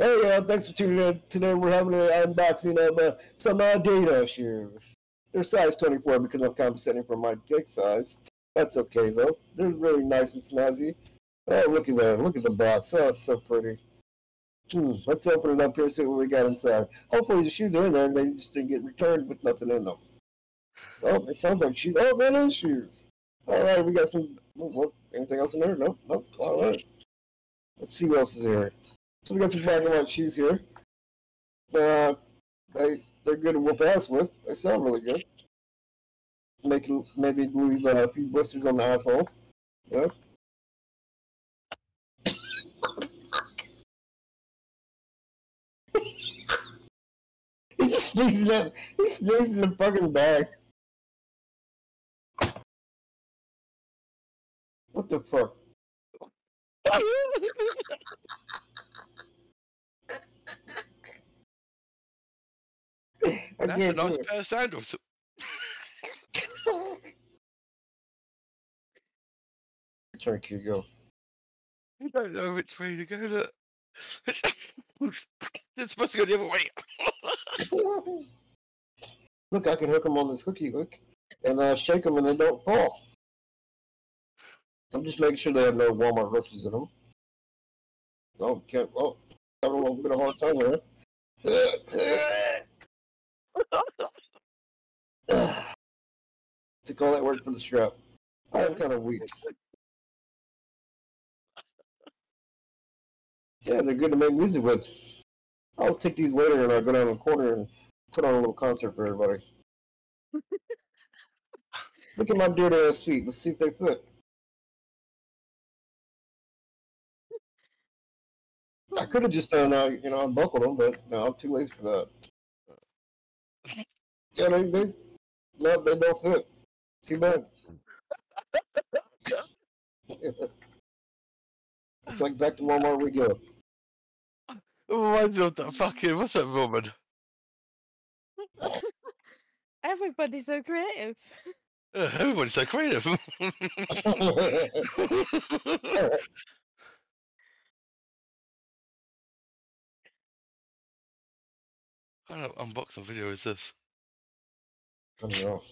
Hey, thanks for tuning in. Today we're having an unboxing of some Data shoes. They're size 24 because I'm compensating for my dick size. That's okay though. They're really nice and snazzy. Oh, look at that. Look at the box. Oh, it's so pretty. Let's open it up here and see what we got inside. Hopefully the shoes are in there and they just didn't get returned with nothing in them. Oh, it sounds like shoes. Oh, that is shoes. All right, we got some. What? Anything else in there? Nope. Nope. All right. Let's see what else is here. So we got some black and white shoes here. Uh, they're good to whoop ass with. They sound really good. Making maybe leave a few blisters on the asshole. Yeah. He's just sneezing it. He's sneezing the fucking bag. What the fuck? I That's a can't do nice it. pair of sandals. Turn, here you go. You don't know which way to go. Look. It's supposed to go the other way. Look, I can hook them on this hooky hook and shake them and they don't fall. I'm just making sure they have no Walmart roaches in them. Oh, can't. Oh, having a little bit of hard time there. Took all that work for the strap. I'm kind of weak. Yeah, they're good to make music with. I'll take these later and I'll go down the corner and put on a little concert for everybody. Look at my dirty ass feet. Let's see if they fit. I could have just unbuckled them, but no, I'm too lazy for that. Yeah, no, they don't fit. Too bad. It's like back to Walmart we go. Reminds me of that fucking, what's that woman? Everybody's so creative. Everybody's so creative. What kind of unboxing video is this? I don't know.